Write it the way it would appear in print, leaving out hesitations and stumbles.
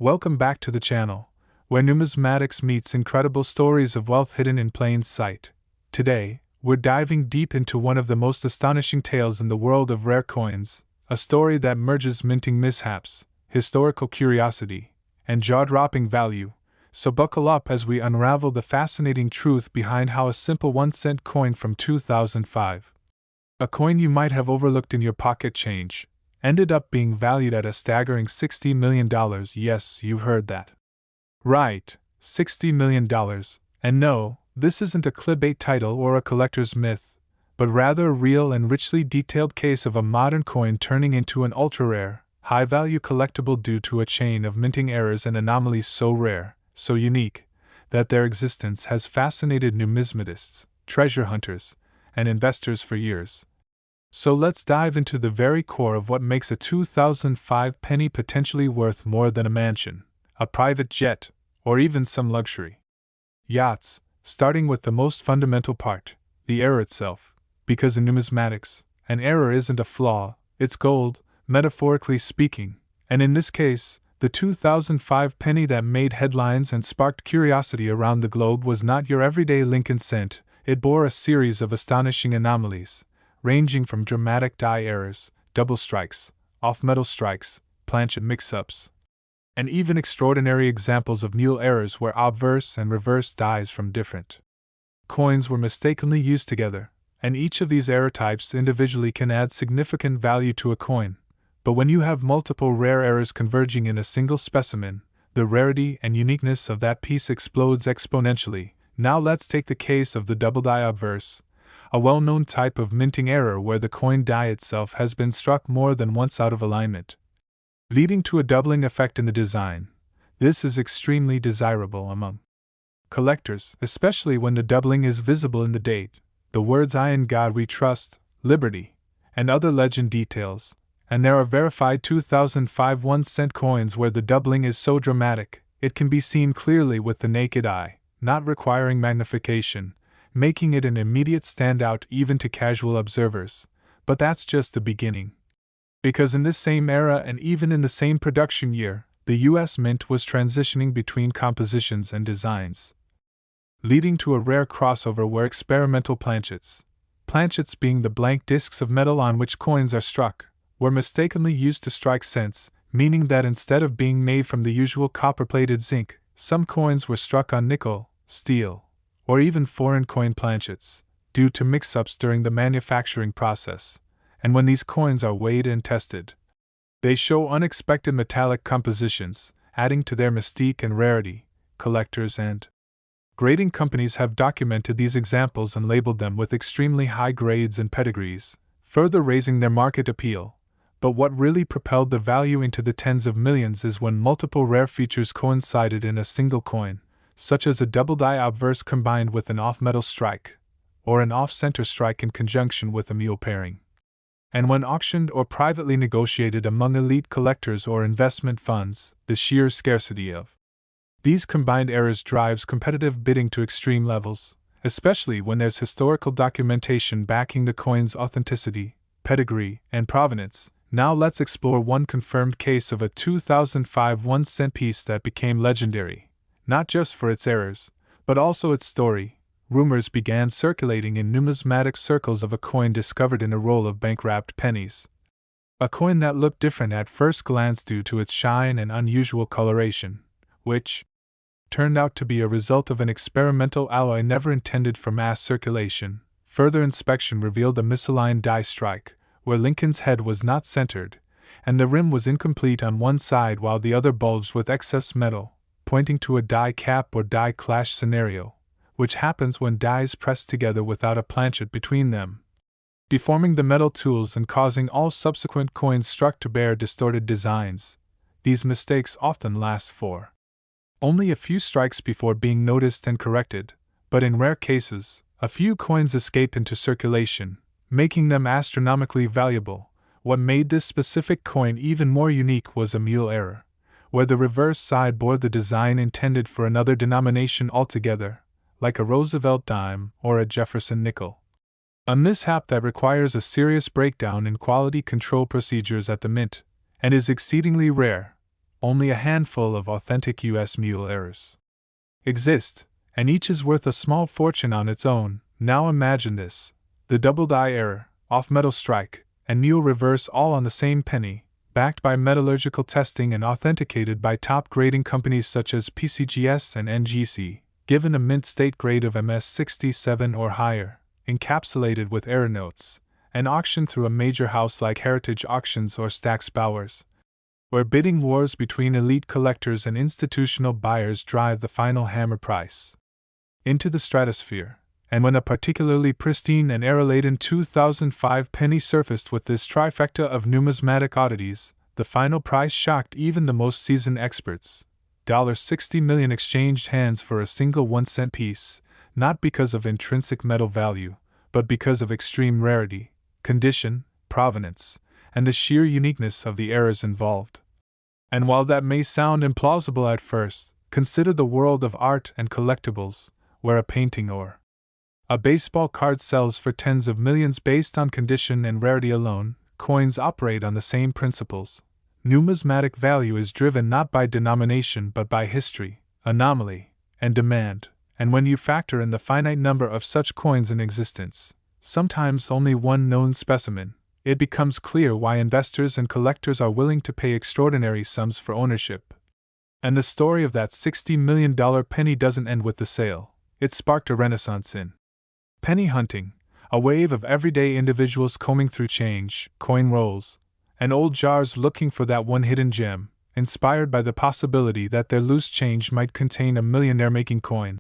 Welcome back to the channel, where numismatics meets incredible stories of wealth hidden in plain sight. Today, we're diving deep into one of the most astonishing tales in the world of rare coins, a story that merges minting mishaps, historical curiosity, and jaw-dropping value. So buckle up as we unravel the fascinating truth behind how a simple 1-cent coin from 2005, a coin you might have overlooked in your pocket change, ended up being valued at a staggering $60 million. Yes, you heard that. Right, $60 million. And no, this isn't a clickbait title or a collector's myth, but rather a real and richly detailed case of a modern coin turning into an ultra-rare, high-value collectible due to a chain of minting errors and anomalies so rare, so unique, that their existence has fascinated numismatists, treasure hunters, and investors for years. So let's dive into the very core of what makes a 2005 penny potentially worth more than a mansion, a private jet, or even some luxury yachts, starting with the most fundamental part, the error itself, because in numismatics, an error isn't a flaw, it's gold, metaphorically speaking, and in this case, the 2005 penny that made headlines and sparked curiosity around the globe was not your everyday Lincoln cent. It bore a series of astonishing anomalies, ranging from dramatic die errors, double strikes, off-metal strikes, planchet mix-ups, and even extraordinary examples of mule errors where obverse and reverse dies from different coins were mistakenly used together, and each of these error types individually can add significant value to a coin. But when you have multiple rare errors converging in a single specimen, the rarity and uniqueness of that piece explodes exponentially. Now let's take the case of the double die obverse, a well-known type of minting error where the coin die itself has been struck more than once out of alignment, leading to a doubling effect in the design. This is extremely desirable among collectors, especially when the doubling is visible in the date, the words "I in God we trust," "Liberty," and other legend details, and there are verified 2005 1-cent coins where the doubling is so dramatic, it can be seen clearly with the naked eye, not requiring magnification, making it an immediate standout even to casual observers. But that's just the beginning. Because in this same era and even in the same production year, the US Mint was transitioning between compositions and designs, leading to a rare crossover where experimental planchets being the blank discs of metal on which coins are struck, were mistakenly used to strike cents, meaning that instead of being made from the usual copper-plated zinc, some coins were struck on nickel, steel, or even foreign coin planchets, due to mix-ups during the manufacturing process. And when these coins are weighed and tested, they show unexpected metallic compositions, adding to their mystique and rarity. Collectors and grading companies have documented these examples and labeled them with extremely high grades and pedigrees, further raising their market appeal. But what really propelled the value into the tens of millions is when multiple rare features coincided in a single coin, such as a double die obverse combined with an off-metal strike, or an off-center strike in conjunction with a mule pairing. And when auctioned or privately negotiated among elite collectors or investment funds, the sheer scarcity of these combined errors drives competitive bidding to extreme levels, especially when there's historical documentation backing the coin's authenticity, pedigree, and provenance. Now let's explore one confirmed case of a 2005 1-cent piece that became legendary, not just for its errors, but also its story. Rumors began circulating in numismatic circles of a coin discovered in a roll of bank-wrapped pennies. A coin that looked different at first glance due to its shine and unusual coloration, which turned out to be a result of an experimental alloy never intended for mass circulation. Further inspection revealed a misaligned die strike, where Lincoln's head was not centered, and the rim was incomplete on one side while the other bulged with excess metal, pointing to a die cap or die clash scenario, which happens when dies press together without a planchet between them, deforming the metal tools and causing all subsequent coins struck to bear distorted designs. These mistakes often last for only a few strikes before being noticed and corrected, but in rare cases, a few coins escape into circulation, making them astronomically valuable. What made this specific coin even more unique was a mule error, where the reverse side bore the design intended for another denomination altogether, like a Roosevelt dime or a Jefferson nickel. A mishap that requires a serious breakdown in quality control procedures at the mint, and is exceedingly rare. only a handful of authentic US mule errors exist, and each is worth a small fortune on its own. Now imagine this: the double die error, off metal strike, and mule reverse all on the same penny, backed by metallurgical testing and authenticated by top grading companies such as PCGS and NGC, given a mint state grade of MS67 or higher, encapsulated with error notes, and auctioned through a major house like Heritage Auctions or Stack's Bowers, where bidding wars between elite collectors and institutional buyers drive the final hammer price into the stratosphere. And when a particularly pristine and error-laden 2005 penny surfaced with this trifecta of numismatic oddities, the final price shocked even the most seasoned experts. $60 million exchanged hands for a single 1-cent piece, not because of intrinsic metal value, but because of extreme rarity, condition, provenance, and the sheer uniqueness of the errors involved. And while that may sound implausible at first, consider the world of art and collectibles, where a painting or a baseball card sells for tens of millions based on condition and rarity alone. Coins operate on the same principles. Numismatic value is driven not by denomination but by history, anomaly, and demand, and when you factor in the finite number of such coins in existence, sometimes only one known specimen, it becomes clear why investors and collectors are willing to pay extraordinary sums for ownership. And the story of that $60 million penny doesn't end with the sale. It sparked a renaissance in penny hunting, a wave of everyday individuals combing through change, coin rolls, and old jars looking for that one hidden gem, inspired by the possibility that their loose change might contain a millionaire-making coin.